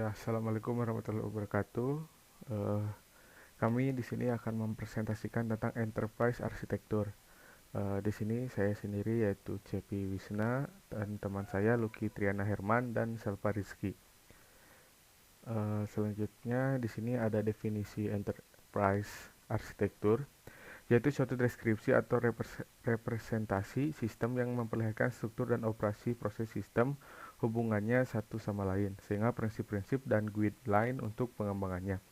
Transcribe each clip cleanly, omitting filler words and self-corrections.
Ya, assalamualaikum warahmatullahi wabarakatuh. Eh, Kami di sini akan mempresentasikan tentang enterprise arsitektur. Di sini saya sendiri yaitu CP Wisna dan teman saya Lucky Triana Herman dan Selva Rizky. Selanjutnya di sini ada definisi enterprise arsitektur, yaitu suatu deskripsi atau representasi sistem yang memperlihatkan struktur dan operasi proses sistem, hubungannya satu sama lain, sehingga prinsip-prinsip dan guideline untuk pengembangannya.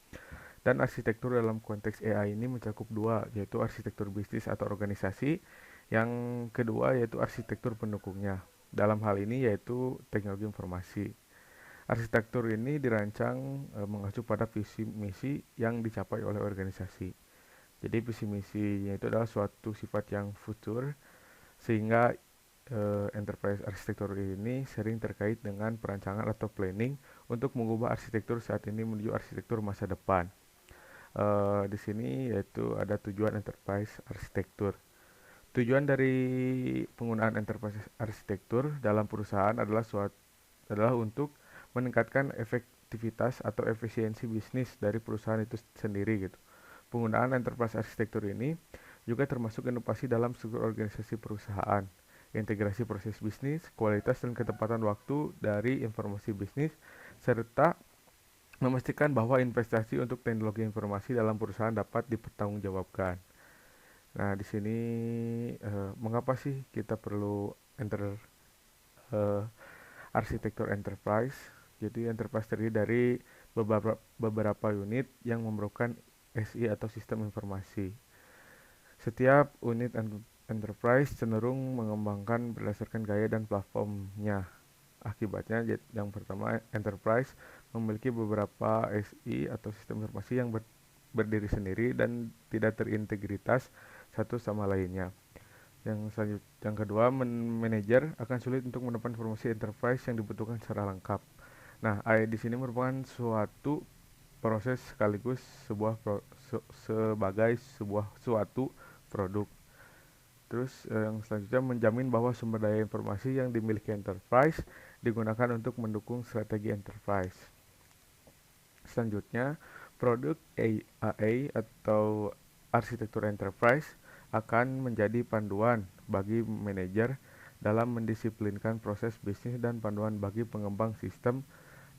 Dan arsitektur dalam konteks AI ini mencakup dua, yaitu arsitektur bisnis atau organisasi. Yang kedua yaitu arsitektur pendukungnya. Dalam hal ini yaitu teknologi informasi. Arsitektur ini dirancang mengacu pada visi misi yang dicapai oleh organisasi. Jadi visi misinya itu adalah suatu sifat yang futur, sehingga enterprise arsitektur ini sering terkait dengan perancangan atau planning untuk mengubah arsitektur saat ini menuju arsitektur masa depan. Di sini yaitu ada tujuan enterprise arsitektur. Tujuan dari penggunaan enterprise arsitektur dalam perusahaan adalah untuk meningkatkan efektivitas atau efisiensi bisnis dari perusahaan itu sendiri gitu. Penggunaan enterprise arsitektur ini juga termasuk inovasi dalam struktur organisasi perusahaan, integrasi proses bisnis, kualitas dan ketepatan waktu dari informasi bisnis, serta memastikan bahwa investasi untuk teknologi informasi dalam perusahaan dapat dipertanggungjawabkan. Nah, di sini mengapa sih kita perlu eh, arsitektur enterprise? Jadi enterprise terdiri dari beberapa unit yang memerlukan SI atau sistem informasi. Setiap unit enterprise cenderung mengembangkan berdasarkan gaya dan platformnya. Akibatnya, yang pertama, enterprise memiliki beberapa SI atau sistem informasi yang berdiri sendiri dan tidak terintegritas satu sama lainnya. Yang kedua, manajer akan sulit untuk menemukan informasi enterprise yang dibutuhkan secara lengkap. Nah, AI di sini merupakan suatu proses sekaligus sebagai sebuah suatu produk. Terus yang selanjutnya menjamin bahwa sumber daya informasi yang dimiliki enterprise digunakan untuk mendukung strategi enterprise. Selanjutnya, produk AI atau arsitektur enterprise akan menjadi panduan bagi manajer dalam mendisiplinkan proses bisnis dan panduan bagi pengembang sistem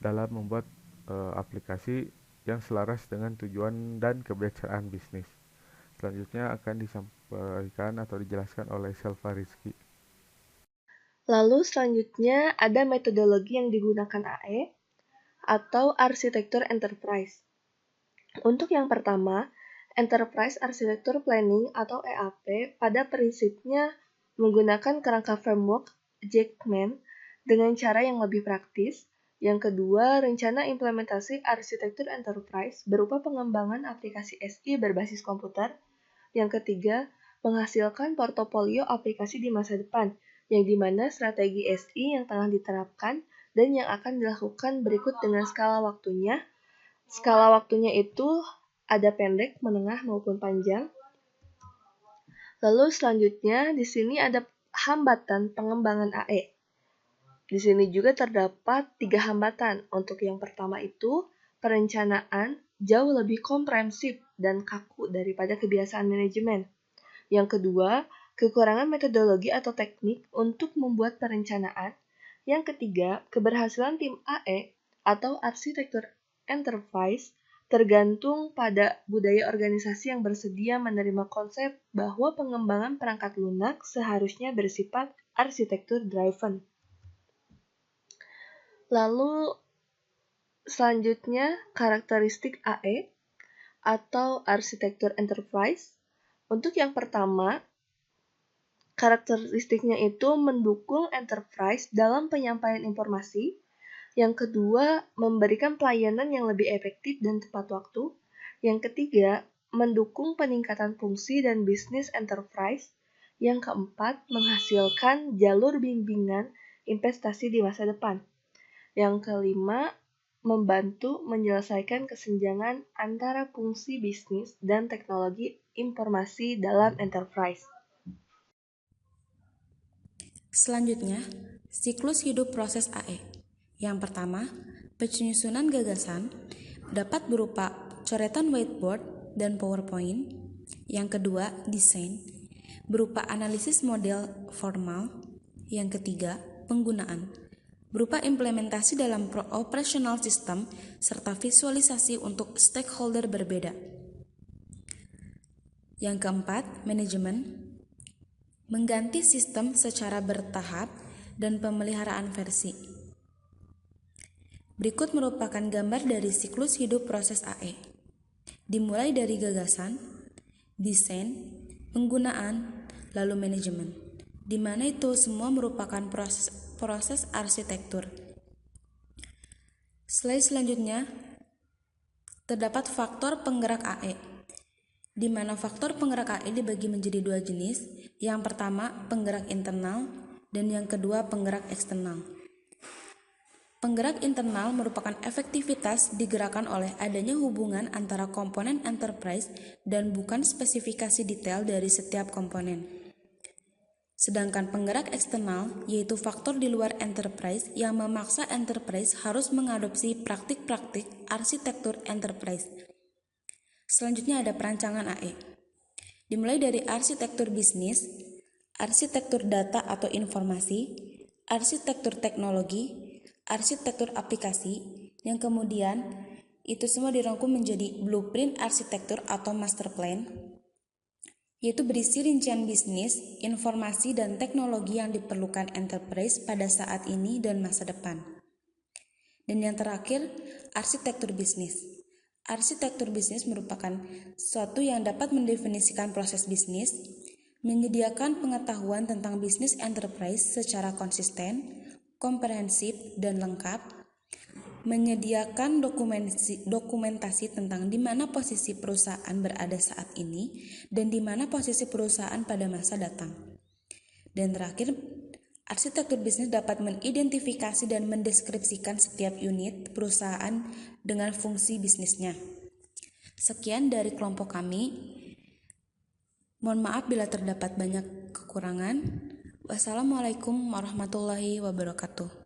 dalam membuat aplikasi yang selaras dengan tujuan dan kebiasaan bisnis. Selanjutnya akan disampaikan atau dijelaskan oleh Selva Rizky. Lalu selanjutnya ada metodologi yang digunakan AE atau arsitektur enterprise. Untuk yang pertama, Enterprise Architecture Planning atau EAP pada prinsipnya menggunakan kerangka framework Jackman dengan cara yang lebih praktis. Yang kedua, rencana implementasi arsitektur enterprise berupa pengembangan aplikasi SI berbasis komputer. Yang ketiga, menghasilkan portofolio aplikasi di masa depan, yang dimana strategi SI yang tengah diterapkan dan yang akan dilakukan berikut dengan skala waktunya. Skala waktunya itu ada pendek, menengah, maupun panjang. Lalu selanjutnya di sini ada hambatan pengembangan AE. Di sini juga terdapat 3 hambatan. Untuk yang pertama itu, perencanaan jauh lebih komprehensif dan kaku daripada kebiasaan manajemen. Yang kedua, kekurangan metodologi atau teknik untuk membuat perencanaan. Yang ketiga, keberhasilan tim AE atau arsitektur enterprise tergantung pada budaya organisasi yang bersedia menerima konsep bahwa pengembangan perangkat lunak seharusnya bersifat arsitektur driven. Lalu selanjutnya karakteristik AE atau arsitektur enterprise. Untuk yang pertama, karakteristiknya itu mendukung enterprise dalam penyampaian informasi. Yang kedua, memberikan pelayanan yang lebih efektif dan tepat waktu. Yang ketiga, mendukung peningkatan fungsi dan bisnis enterprise. Yang keempat, menghasilkan jalur bimbingan investasi di masa depan. Yang kelima, membantu menyelesaikan kesenjangan antara fungsi bisnis dan teknologi informasi dalam enterprise. Selanjutnya, siklus hidup proses AE. Yang pertama, Penyusunan gagasan dapat berupa coretan whiteboard dan PowerPoint. Yang kedua, desain berupa analisis model formal. Yang ketiga, penggunaan berupa implementasi dalam operational system serta visualisasi untuk stakeholder berbeda. Yang keempat, manajemen mengganti sistem secara bertahap dan pemeliharaan versi. Berikut merupakan gambar dari siklus hidup proses AE. Dimulai dari gagasan, desain, penggunaan, lalu manajemen, di mana itu semua merupakan proses arsitektur. Slide selanjutnya, terdapat faktor penggerak AE, di mana faktor penggerak AE dibagi menjadi dua jenis. Yang pertama, penggerak internal, dan yang kedua, penggerak eksternal. Penggerak internal merupakan efektivitas digerakkan oleh adanya hubungan antara komponen enterprise dan bukan spesifikasi detail dari setiap komponen. Sedangkan penggerak eksternal yaitu faktor di luar enterprise yang memaksa enterprise harus mengadopsi praktik-praktik arsitektur enterprise. Selanjutnya ada perancangan AE. Dimulai dari arsitektur bisnis, arsitektur data atau informasi, arsitektur teknologi, arsitektur aplikasi, yang kemudian itu semua dirangkum menjadi blueprint arsitektur atau master plan, yaitu berisi rincian bisnis, informasi, dan teknologi yang diperlukan enterprise pada saat ini dan masa depan. Dan yang terakhir, arsitektur bisnis. Arsitektur bisnis merupakan suatu yang dapat mendefinisikan proses bisnis, menyediakan pengetahuan tentang bisnis enterprise secara konsisten, komprehensif dan lengkap, menyediakan dokumentasi tentang di mana posisi perusahaan berada saat ini dan di mana posisi perusahaan pada masa datang. Dan terakhir, arsitektur bisnis dapat mengidentifikasi dan mendeskripsikan setiap unit perusahaan dengan fungsi bisnisnya. Sekian dari kelompok kami. Mohon maaf bila terdapat banyak kekurangan. Wassalamualaikum warahmatullahi wabarakatuh.